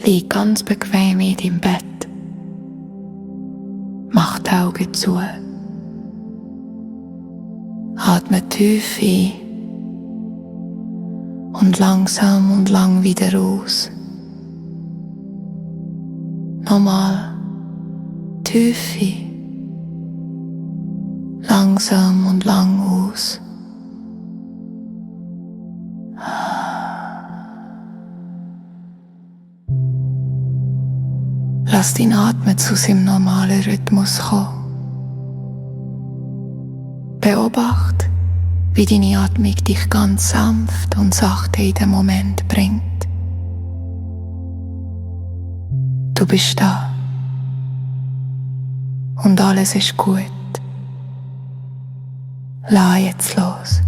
Lieg ganz bequem in deinem Bett. Mach die Augen zu. Atme tief ein und langsam und lang wieder aus. Nochmal tief ein, langsam und lang aus. Lass deinen Atmen zu seinem normalen Rhythmus kommen. Beobachte, wie deine Atmung dich ganz sanft und sachte in den Moment bringt. Du bist da. Und alles ist gut. Lass jetzt los.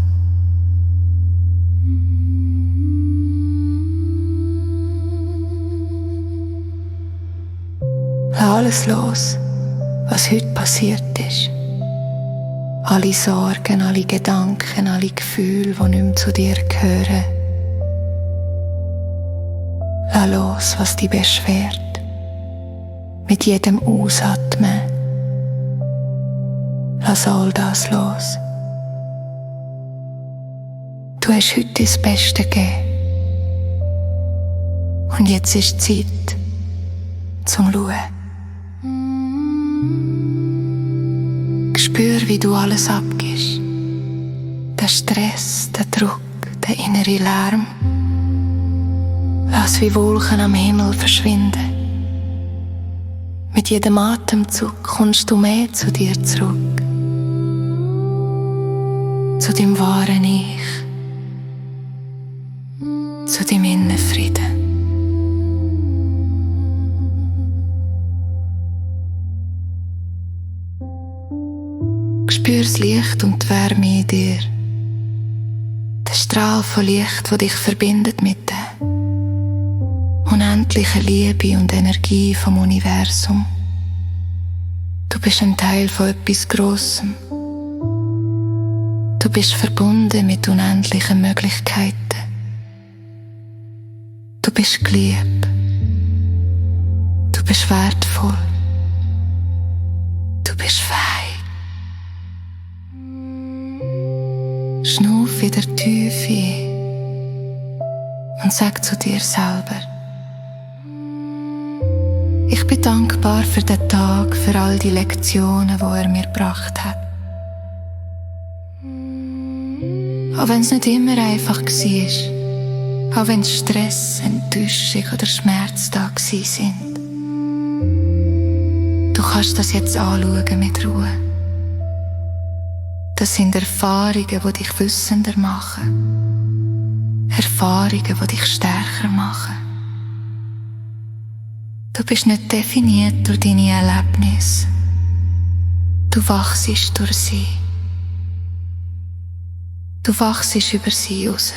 Lass alles los, was heute passiert ist. Alle Sorgen, alle Gedanken, alle Gefühle, die nicht mehr zu dir gehören. Lass los, was dich beschwert. Mit jedem Ausatmen. Lass all das los. Du hast heute das Beste gegeben. Und jetzt ist Zeit zum Schauen. Spür, wie du alles abgibst. Der Stress, der Druck, der innere Lärm. Lass wie Wolken am Himmel verschwinden. Mit jedem Atemzug kommst du mehr zu dir zurück. Zu deinem wahren Ich. Zu deinem inneren Frieden. Spür das Licht und die Wärme in dir. Der Strahl von Licht, der dich verbindet mit der unendlichen Liebe und Energie vom Universum. Du bist ein Teil von etwas Grossem. Du bist verbunden mit unendlichen Möglichkeiten. Du bist geliebt. Du bist wertvoll. Du bist fähig. Schnuff wieder tief ein und sag zu dir selber: Ich bin dankbar für den Tag, für all die Lektionen, die er mir gebracht hat. Auch wenn es nicht immer einfach war, auch wenn Stress, Enttäuschung oder Schmerz da waren. Du kannst das jetzt anschauen mit Ruhe. Das sind Erfahrungen, die dich wissender machen. Erfahrungen, die dich stärker machen. Du bist nicht definiert durch deine Erlebnisse. Du wachst durch sie. Du wachst über sie raus.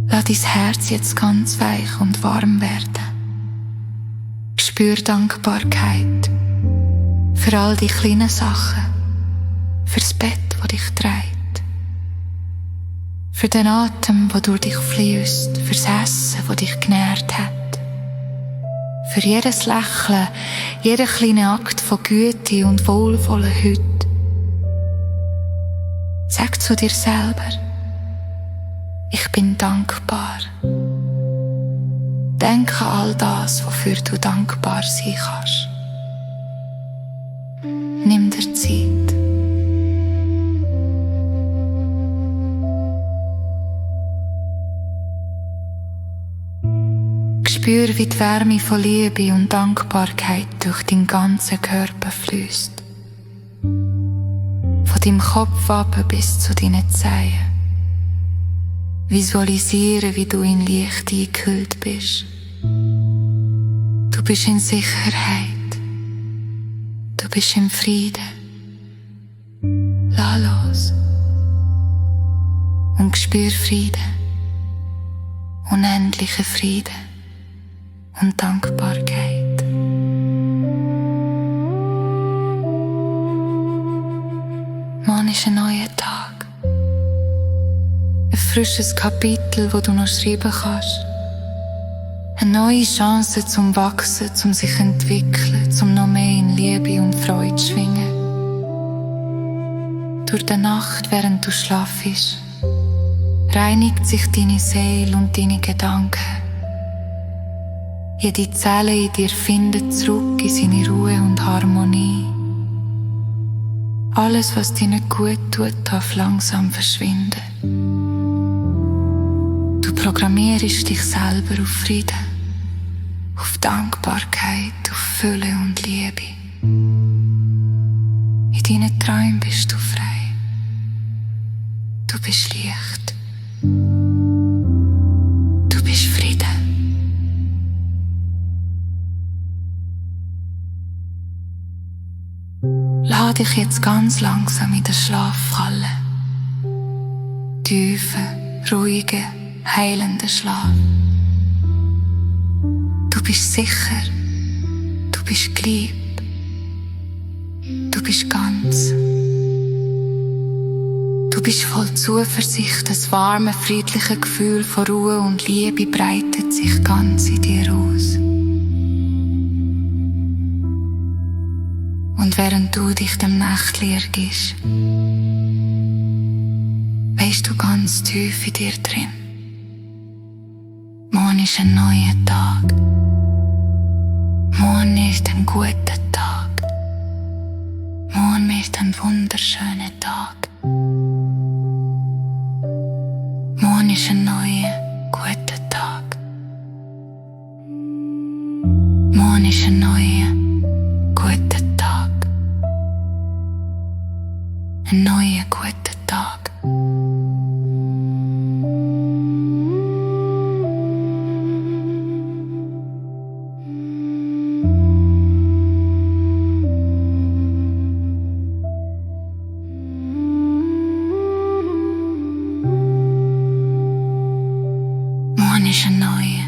Lass dein Herz jetzt ganz weich und warm werden. Spür Dankbarkeit für all die kleinen Sachen. Fürs Bett, das dich trägt. Für den Atem, der durch dich fließt. Fürs Essen, das dich genährt hat. Für jedes Lächeln, jeden kleinen Akt von Güte und Wohlwollen heute. Sag zu dir selber: Ich bin dankbar. Denk an all das, wofür du dankbar sein kannst. Nimm dir Zeit. Spür, wie die Wärme von Liebe und Dankbarkeit durch deinen ganzen Körper fließt. Von deinem Kopf ab bis zu deinen Zehen. Visualisiere, wie du in Licht eingehüllt bist. Du bist in Sicherheit. Du bist im Frieden. Lass los. Und spür Frieden. Unendlichen Frieden. Und Dankbarkeit. Morgen ist ein neuer Tag. Ein frisches Kapitel, das du noch schreiben kannst. Eine neue Chance zum Wachsen, zum sich entwickeln, zum noch mehr in Liebe und Freude zu schwingen. Durch die Nacht, während du schlafst, reinigt sich deine Seele und deine Gedanken. Jede Zelle in dir findet zurück in seine Ruhe und Harmonie. Alles, was dir nicht gut tut, darf langsam verschwinden. Du programmierst dich selber auf Frieden, auf Dankbarkeit, auf Fülle und Liebe. In deinen Träumen bist du frei. Du bist Licht. Du bist Frieden. Lass dich jetzt ganz langsam in den Schlaf fallen. Tiefen, ruhigen, heilenden Schlaf. Du bist sicher. Du bist geliebt. Du bist ganz. Du bist voll Zuversicht, das warme, friedliche Gefühl von Ruhe und Liebe breitet sich ganz in dir aus. Und während du dich dem Nächtli ergibst, weisst du ganz tief in dir drin: Morgen ist ein neuer Tag. Morgen ist ein guter Tag. Morgen ist ein wunderschöner Tag. Morgen ist ein neuer, guter Tag. Morgen ist ein neuer, guter Tag. Ein neuer, guter Tag. Morgen ist ein neuer,